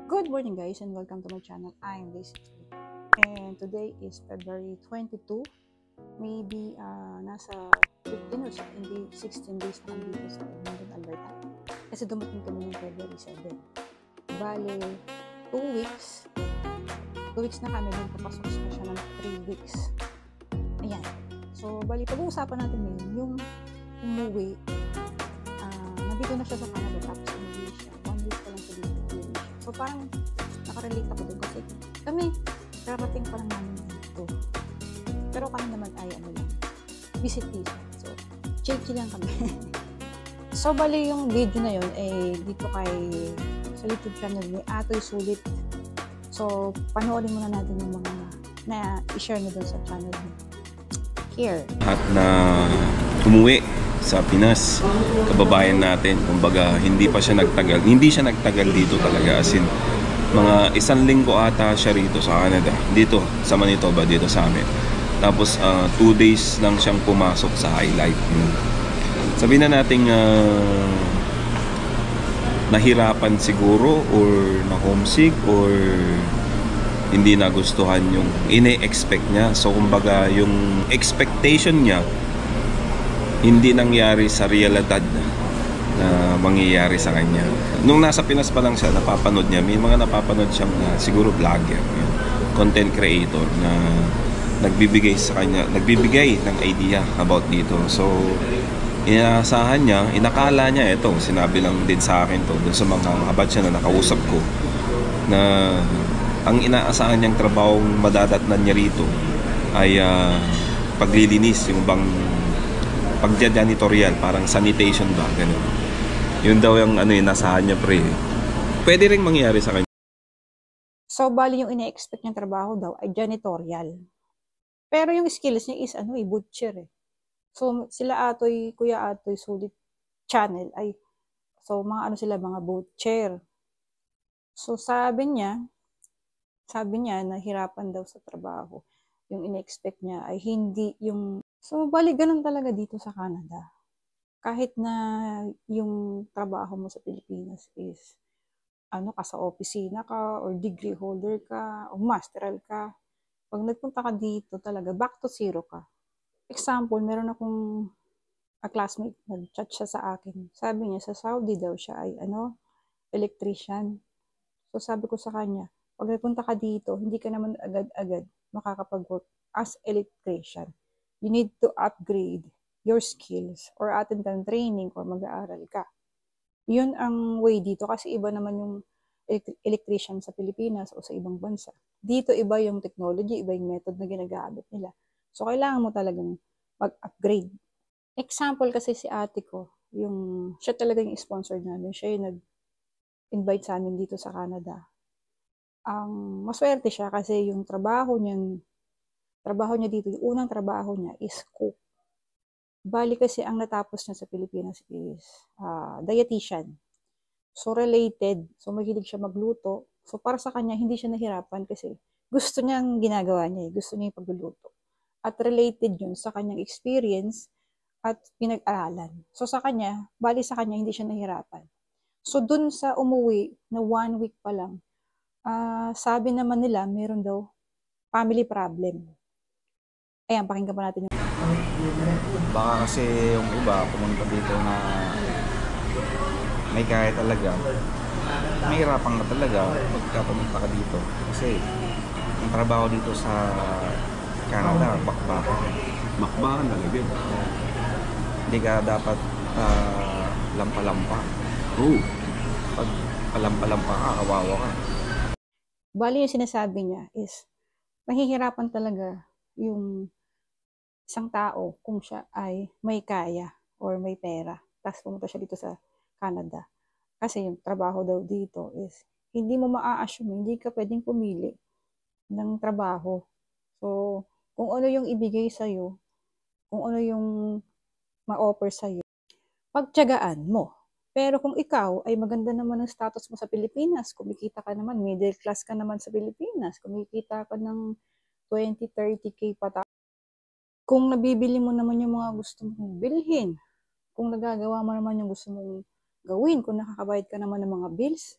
Good morning guys and welcome to my channel. I'm Daisy and today is February 22. Maybe nasa 15 or 16 days na kami dito sa Edmonton, Alberta. Kasi dumating kami ng February 7. Bale, 2 weeks. 2 weeks na kami, then papasok na siya ng 3 weeks. Ayan. So, bali, pag-uusapan natin ngayon yung umuwi. Nandito na siya sa Canada tapos umuwi siya. 1 week pa lang siya dito. So, parang nakarelate ako doon kasi kami, karating pa lang namin dito. Pero kami naman ay visit visa. So, chill lang kami. So, bali yung video na yun dito sa YouTube channel ni Atoy Sulit. So, panoorin muna natin yung mga na i-share nyo doon sa channel niya. Here. At na umuwi sa Pinas, kababayan natin, kumbaga hindi siya nagtagal dito talaga, as in mga 1 linggo ata siya rito sa Canada, dito sa Manitoba, dito sa amin. Tapos 2 days lang siyang pumasok sa highlight. Sabihin na natin nahirapan siguro or na homesick or hindi nagustuhan yung ine-expect niya. So kumbaga yung expectation niya hindi nangyari sa realidad na mangyayari sa kanya. Nung nasa Pinas pa lang siya, napapanood niya, may mga napapanood siyang siguro vlogger, content creator na nagbibigay ng idea about dito. So inaasahan niya, inakala niya, ito sinabi lang din sa akin to dun sa mga kabatch niya na nakausap ko, na ang inaasahan niyang trabahong madadatnan niya rito ay paglilinis, yung bang pagja-janitorial, parang sanitation ba, gano'n. Yun daw yung inaasahan niya, pre. Pwede ring mangyari sa kanya. So, bali yung ine-expect niyang trabaho daw ay janitorial. Pero yung skills niya is butcher . So, Kuya Atoy Sulit channel so mga mga butcher. So, sabi niya nahirapan daw sa trabaho. Yung ine-expect niya ay hindi yung... So, bali ganun talaga dito sa Canada. Kahit na yung trabaho mo sa Pilipinas is ka sa opisina ka or degree holder ka o masteral ka. Pag nagpunta ka dito talaga, back to zero ka. Example, meron akong classmate, nag-chat siya sa akin. Sabi niya, sa Saudi daw siya ay electrician. So, sabi ko sa kanya, pag napunta ka dito, hindi ka naman agad-agad makakapag-work as electrician. You need to upgrade your skills or attend ka ng training or mag-aaral ka. Yun ang way dito kasi iba naman yung electrician sa Pilipinas o sa ibang bansa. Dito iba yung technology, iba yung method na ginagamit nila. So, kailangan mo talagang mag-upgrade. Example kasi si ate ko, siya talaga yung sponsor namin. Siya yung nag-invite sa amin dito sa Canada. Maswerte siya kasi yung trabaho niya dito, yung unang trabaho niya is cook. Bali kasi ang natapos niya sa Pilipinas is dietitian. So related, so mahilig siya magluto. So para sa kanya, hindi siya nahirapan kasi gusto niya ang ginagawa niya, gusto niya yung pagluluto. At related yun sa kanyang experience at pinag-aralan. So sa kanya, hindi siya nahirapan. So dun sa umuwi na 1 week pa lang, sabi naman nila, meron daw family problem. Ayan, pakinggan pa natin yung... Baka kasi yung iba pumunta dito na may kaya talaga, mahirapan ka talaga pagka pumunta ka dito. Kasi yung trabaho dito sa Canada, bakbakan talaga. Hindi ka dapat lampa-lampa. Pag palampa-lampa ka, kawawa ka. Bali yung sinasabi niya is mahihirapan talaga yung isang tao kung siya ay may kaya or may pera. Tapos pumunta siya dito sa Canada. Kasi yung trabaho daw dito is hindi mo maa-assume, hindi ka pwedeng pumili ng trabaho. So, kung ano yung ibigay sa'yo, kung ano yung ma-offer sa'yo, pagtiyagaan mo. Pero kung ikaw ay maganda naman ang status mo sa Pilipinas, kumikita ka naman, middle class ka naman sa Pilipinas, kumikita ka ng 20-30K pata. Kung nabibili mo naman yung mga gusto mong bilhin, kung nagagawa mo naman yung gusto mong gawin, kung nakakabayad ka naman ng mga bills,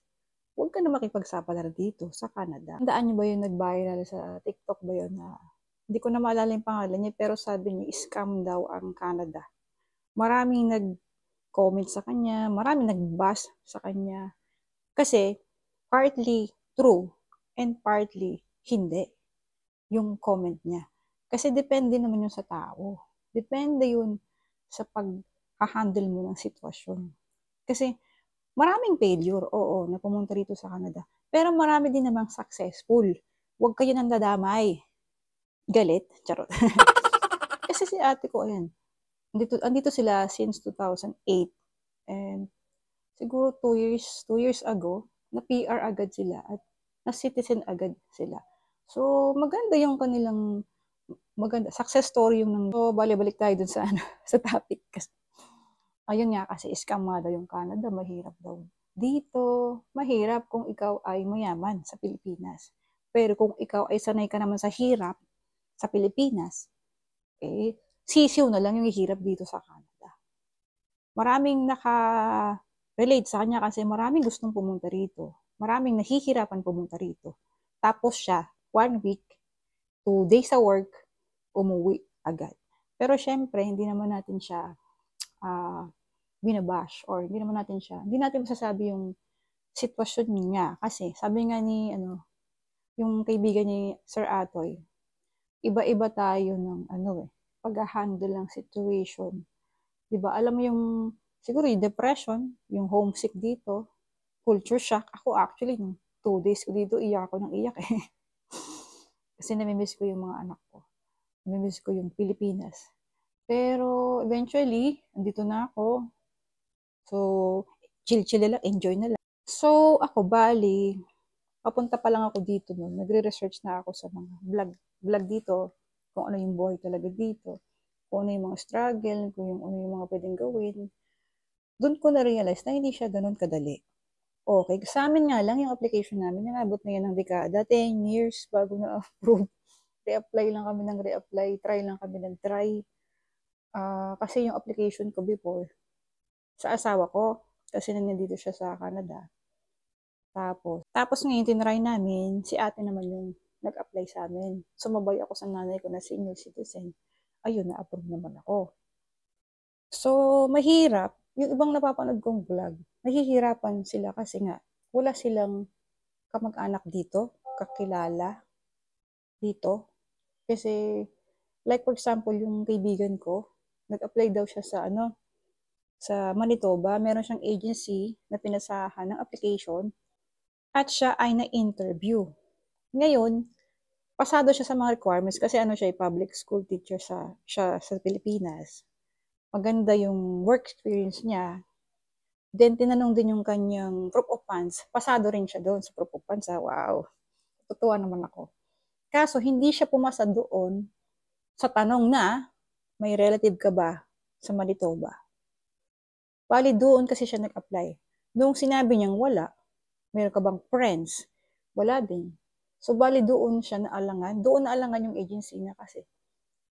huwag ka na makipagsapalaran dito sa Canada. Tandaan niyo ba yung nag-viral sa TikTok ba yun na, hindi ko na maalala yung pangalan niya, pero sabi niya, scam daw ang Canada. Maraming nag-comment sa kanya, maraming nag-bash sa kanya. Kasi, partly true and partly hindi yung comment niya. Kasi depende naman yun sa tao. Depende yun sa pag-handle mo ng sitwasyon. Kasi, maraming failure, oo, na pumunta rito sa Canada. Pero marami din namang successful. Huwag kayo nang dadamay. Galit? Charot. Kasi si ate ko, ayan, andito sila since 2008. And siguro 2 years ago, na-PR agad sila at na-citizen agad sila. So, maganda yung kanilang, maganda, success story yung nang, so, balik tayo dun sa, sa topic. Kasi, ayun nga, kasi scam nga daw yung Canada, mahirap daw. Dito, mahirap kung ikaw ay mayaman sa Pilipinas. Pero kung ikaw ay sanay ka naman sa hirap sa Pilipinas, sisiw na lang yung hirap dito sa Canada. Maraming naka-relate sa kanya kasi maraming gustong pumunta rito. Maraming nahihirapan pumunta rito. Tapos siya, 1 week, 2 days sa work, umuwi agad. Pero syempre, hindi naman natin siya binabash or hindi natin masasabi yung sitwasyon niya. Kasi sabi nga ni, yung kaibigan ni Sir Atoy, iba-iba tayo ng pag-handle ng situation. Diba? Alam mo yung, siguro yung depression, yung homesick dito, culture shock. Ako actually, 2 days ko dito, iyak ako ng iyak eh. Kasi namimiss ko yung mga anak ko. Namimiss ko yung Pilipinas. Pero eventually, andito na ako. So, chill-chill lang, enjoy na lang. So, ako bali, papunta pa lang ako dito noon. Nagre-research na ako sa mga vlog dito, kung ano yung buhay talaga dito, kung ano yung mga struggle, kung ano yung mga pwedeng gawin. Doon ko na-realize na hindi siya ganun kadali. Okay, sa amin nga lang yung application namin, nangabot na yan ng dekada, 10 years bago na-approve. Re-apply lang kami ng re-apply, try lang kami ng try. Kasi yung application ko before, sa asawa ko, kasi nandito siya sa Canada. Tapos ngayon, tinry namin, si ate naman yung nag-apply sa amin. Sumabay ako sa nanay ko na senior citizen. Ayun, na-approve naman ako. So, mahirap. Yung ibang napapanood kong vlog, nahihirapan sila kasi nga, wala silang kamag-anak dito, kakilala dito. Kasi, like for example, yung kaibigan ko, nag-apply daw siya sa Manitoba, meron siyang agency na pinasahan ng application at siya ay na-interview. Ngayon, pasado siya sa mga requirements kasi siya ay public school teacher siya sa Pilipinas. Maganda yung work experience niya. Then, tinanong din yung kanyang proof of funds. Pasado rin siya doon sa proof of funds. Wow. Tutuwa naman ako. Kaso, hindi siya pumasa doon sa tanong na, may relative ka ba sa Manitoba? Bali, doon kasi siya nag-apply. Noong sinabi niyang wala, meron ka bang friends? Wala din. So, bali doon siya naalangan. Doon naalangan yung agency na kasi.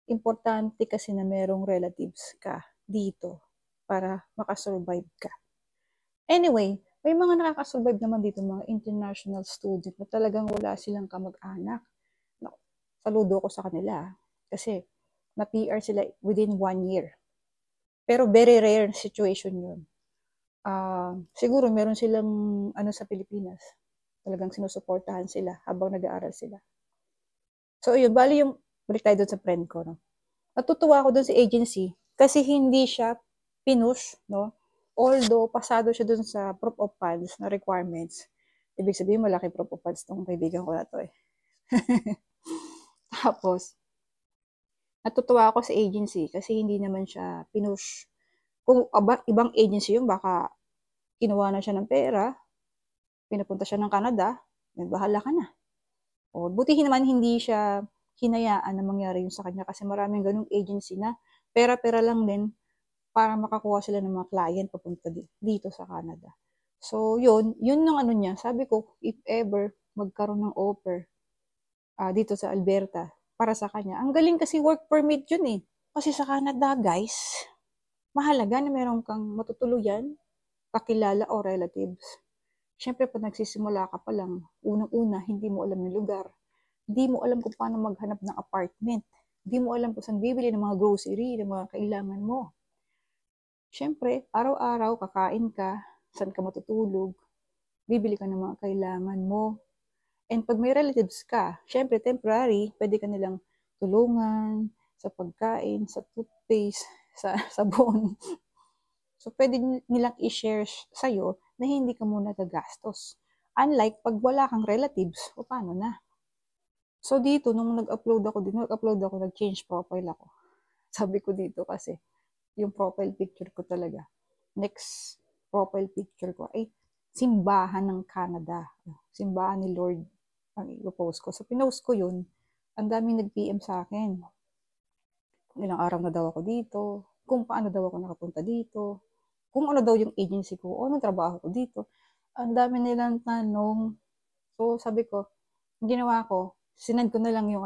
Importante kasi na merong relatives ka dito para makasurvive ka. Anyway, may mga nakakasurvive naman dito, mga international student na talagang wala silang kamag-anak. Saludo ko sa kanila kasi na-PR sila within 1 year. Pero very rare situation yun. Siguro meron silang sa Pilipinas. Talagang sinusuportahan sila habang nag-aaral sila. So, yun. Bali yung, balik tayo doon sa friend ko, no? Natutuwa ako doon sa agency kasi hindi siya pinush, no? Although, pasado siya doon sa proof of funds na requirements. Ibig sabihin, malaki proof of funds tong kaibigan ko na to eh. Tapos, natutuwa ako sa agency kasi hindi naman siya pinush. Kung ibang agency yun, baka kinuha na siya ng pera, pinapunta siya ng Canada, nagbahala ka na. O, butihin naman hindi siya hinayaan na mangyari yun sa kanya kasi maraming ganung agency na pera-pera lang din para makakuha sila ng mga client papunta dito sa Canada. So, yun yung niya. Sabi ko, if ever magkaroon ng offer dito sa Alberta para sa kanya. Ang galing kasi work permit yun eh. Kasi sa Canada, guys, mahalaga na meron kang matutuluyan, kakilala o relatives. Siyempre, pag nagsisimula ka pa lang, unang-una, hindi mo alam yung lugar. Hindi mo alam kung paano maghanap ng apartment. Hindi mo alam kung saan bibili ng mga grocery, ng mga kailangan mo. Siyempre, araw-araw kakain ka, saan ka matutulog, bibili ka ng mga kailangan mo. And pag may relatives ka, siyempre, temporary, pwede ka nilang tulungan sa pagkain, sa toothpaste, sa sabon. So, pwede nilang i-share sa'yo na hindi ka muna gagastos. Unlike pag wala kang relatives, o paano na? So, dito, nung nag-upload ako, nag-change profile ako. Sabi ko dito kasi, yung profile picture ko talaga. Next profile picture ko ay simbahan ng Canada. Simbahan ni Lord ang i-post ko. So, pinost ko yun. Ang daming nag-PM sa akin. Ilang araw na daw ako dito. Kung paano daw ako nakapunta dito. Kung ano daw yung agency ko, o anong trabaho ko dito. Ang dami nilang tanong. So, sabi ko, ang ginawa ko, sinend ko na lang yung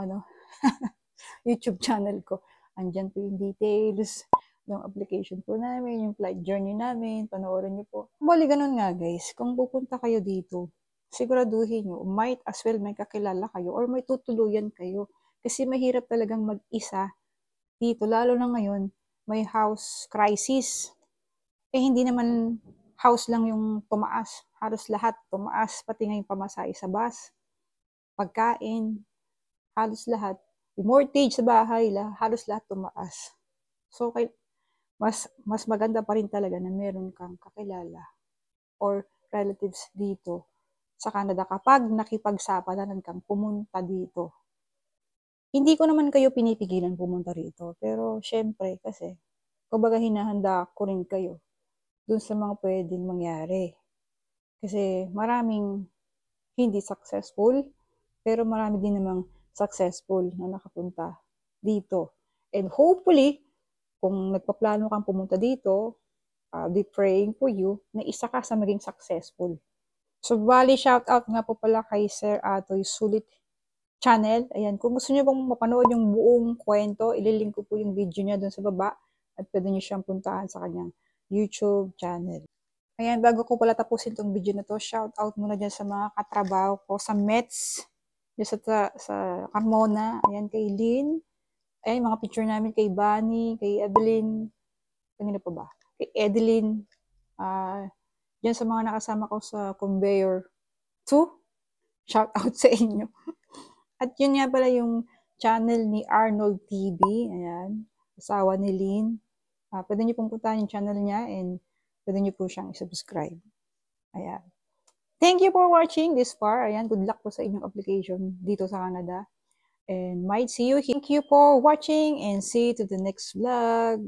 YouTube channel ko. Andyan po yung details, yung application po namin, yung flight journey namin, panoorin niyo po. Bali, ganun nga guys, kung pupunta kayo dito, siguraduhin nyo, might as well may kakilala kayo or may tutuluyan kayo. Kasi mahirap talagang mag-isa dito, lalo na ngayon, may house crisis. Hindi naman house lang yung tumaas. Halos lahat tumaas, pati nga yung pamasahe sa bus, pagkain, halos lahat. Yung mortgage sa bahay, halos lahat tumaas. So, mas maganda pa rin talaga na meron kang kakilala or relatives dito sa Canada kapag nakipagsapalaran kang pumunta dito. Hindi ko naman kayo pinipigilan pumunta rito, pero syempre kasi, kumbaga hinahanda ko rin kayo dun sa mga pwedeng mangyari. Kasi maraming hindi successful, pero marami din namang successful na nakapunta dito. And hopefully, kung nagpaplano kang pumunta dito, be praying for you na isa ka sa maging successful. So, bali, shout out nga po pala kay Sir Atoy Sulit channel. Ayan, kung gusto niyo bang mapanood yung buong kwento, ililink ko po yung video niya dun sa baba at pwede niyo siyang puntahan sa kanyang YouTube channel. Ayan, bago ko pala tapusin tong video na to, shout out muna dyan sa mga katrabaho ko sa Mets, dyan sa Carmona, ayan, kay Lynn, ayan, mga picture namin kay Bunny, kay Evelyn, kanina pa ba? Kay Edeline, dyan sa mga nakasama ko sa Conveyor 2, shout out sa inyo. At yun nga pala yung channel ni Arnold TV, ayan, asawa ni Lynn. Pwede niyo pong puntahan yung channel niya and pwede niyo po siyang i-subscribe. Ayan. Thank you for watching this far. Ayan, good luck po sa inyong application dito sa Canada. And might see you here. Thank you for watching and see you to the next vlog.